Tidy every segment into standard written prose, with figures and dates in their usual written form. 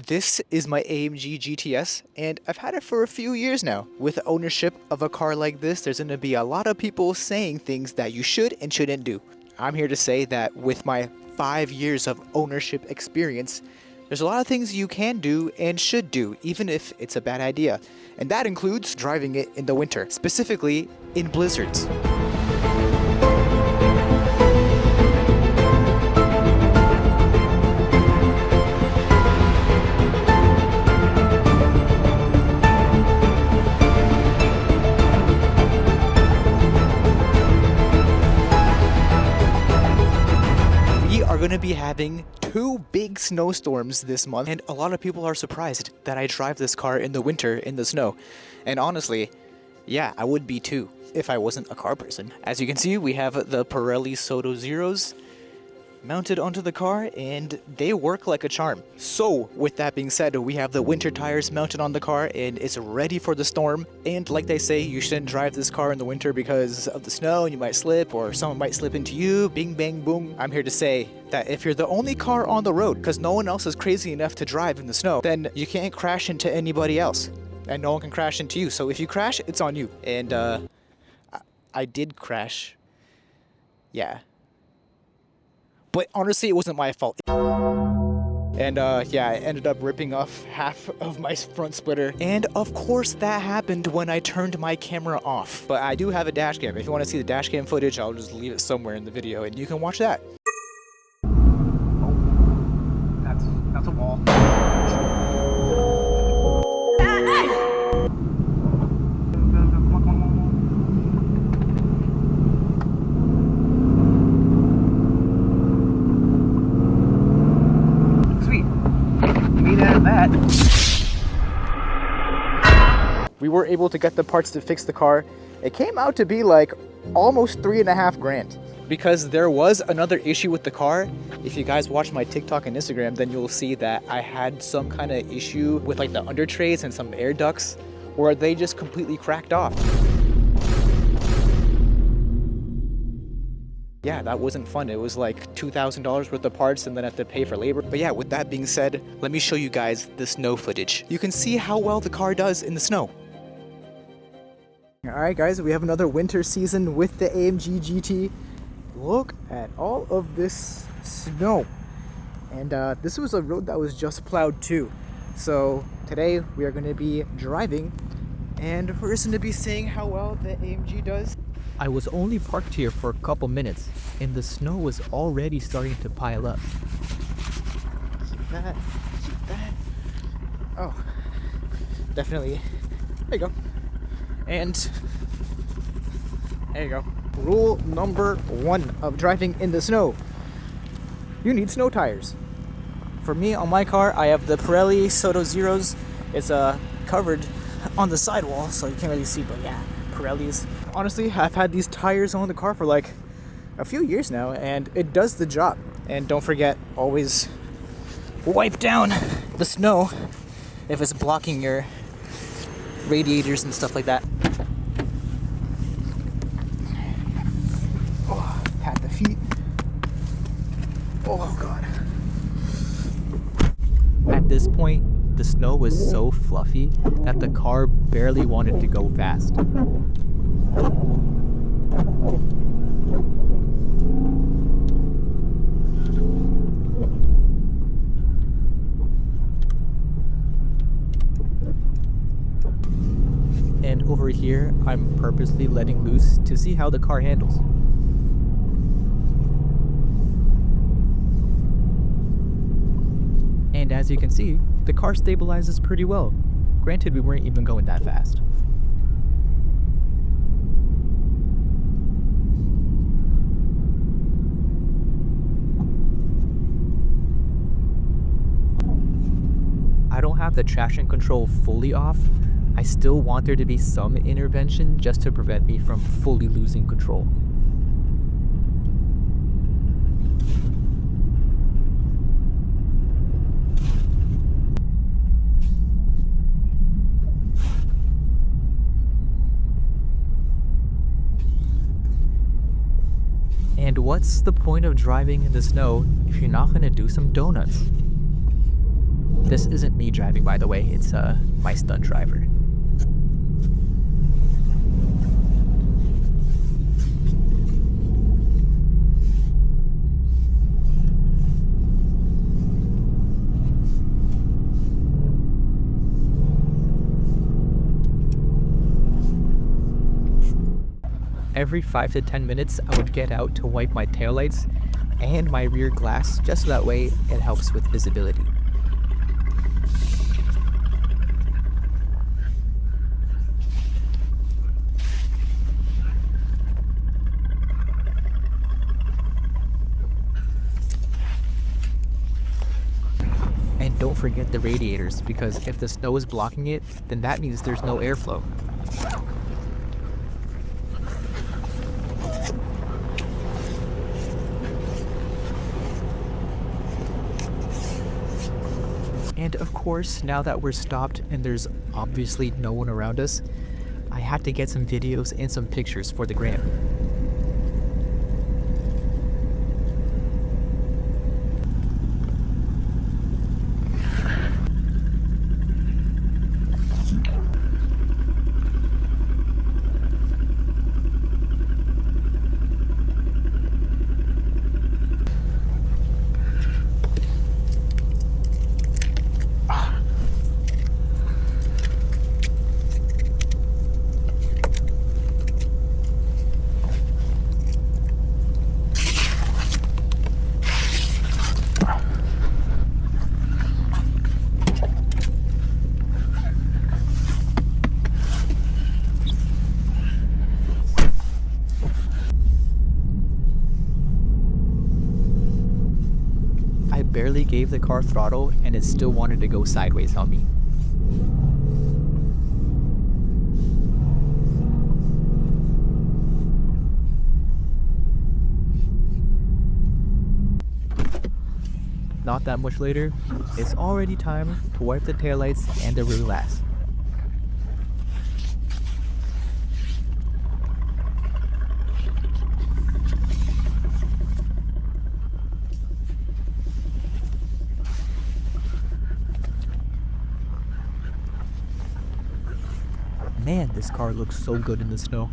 This is my AMG GTS, and I've had it for a few years now. With ownership of a car like this, there's going to be a lot of people saying things that you should and shouldn't do. I'm here to say that with my 5 years of ownership experience, there's a lot of things you can do and should do, even if it's a bad idea. And that includes driving it in the winter, specifically in blizzards. We're going to be having 2 big snowstorms this month, and a lot of people are surprised that I drive this car in the winter in the snow. And honestly, yeah, I would be too if I wasn't a car person. As you can see, we have the Pirelli Soto Zeros mounted onto the car, and they work like a charm. So with that being said, we have the winter tires mounted on the car, and it's ready for the storm. And like they say, you shouldn't drive this car in the winter because of the snow, and you might slip, or someone might slip into you. Bing bang boom. I'm here to say that if you're the only car on the road because no one else is crazy enough to drive in the snow, then you can't crash into anybody else, and no one can crash into you. So if you crash, it's on you. And I did crash, yeah, but honestly, it wasn't my fault. And yeah, I ended up ripping off half of my front splitter. And of course that happened when I turned my camera off. But I do have a dash cam. If you want to see the dash cam footage, I'll just leave it somewhere in the video and you can watch that. Oh, that's a wall. We were able to get the parts to fix the car. It came out to be like almost $3.5 grand. Because there was another issue with the car. If you guys watch my TikTok and Instagram, then you'll see that I had some kind of issue with like the under trays and some air ducts where they just completely cracked off. Yeah, that wasn't fun. It was like $2,000 worth of parts and then I have to pay for labor. But yeah, with that being said, let me show you guys the snow footage. You can see how well the car does in the snow. Alright guys, we have another winter season with the AMG GT. Look at all of this snow. And this was a road that was just plowed too. So today we are going to be driving and we're just going to be seeing how well the AMG does. I was only parked here for a couple minutes, and the snow was already starting to pile up. Keep that. Oh, definitely. There you go. And there you go. Rule number 1 of driving in the snow. You need snow tires. For me, on my car, I have the Pirelli Soto Zeros. It's covered on the sidewall, so you can't really see, but yeah, Pirellis. Honestly, I've had these tires on the car for like a few years now, and it does the job. And don't forget, always wipe down the snow if it's blocking your radiators and stuff like that. Oh, pat the feet. Oh god. At this point, the snow was so fluffy that the car barely wanted to go fast. And over here, I'm purposely letting loose to see how the car handles. And as you can see, the car stabilizes pretty well. Granted, we weren't even going that fast. I don't have the traction control fully off. I still want there to be some intervention just to prevent me from fully losing control. And what's the point of driving in the snow if you're not going to do some donuts? This isn't me driving, by the way, it's my stunt driver. Every 5 to 10 minutes, I would get out to wipe my taillights and my rear glass, just so that way it helps with visibility. And don't forget the radiators, because if the snow is blocking it, then that means there's no airflow. And of course, now that we're stopped and there's obviously no one around us, I had to get some videos and some pictures for the gram. I barely gave the car throttle and it still wanted to go sideways on me. Not that much later, it's already time to wipe the taillights and the rear glass. Man, this car looks so good in the snow.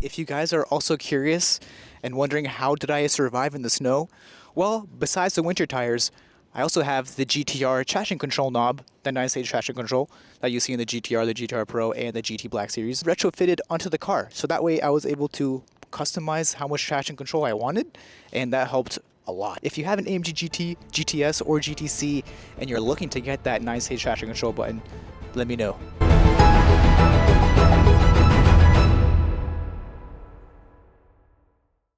If you guys are also curious and wondering how did I survive in the snow, well, besides the winter tires, I also have the GTR traction control knob, the 9-stage traction control that you see in the GTR Pro, and the GT Black Series, retrofitted onto the car. So that way I was able to customize how much traction control I wanted, and that helped a lot. If you have an AMG GT, GTS, or GTC, and you're looking to get that 9-stage traction control button, let me know.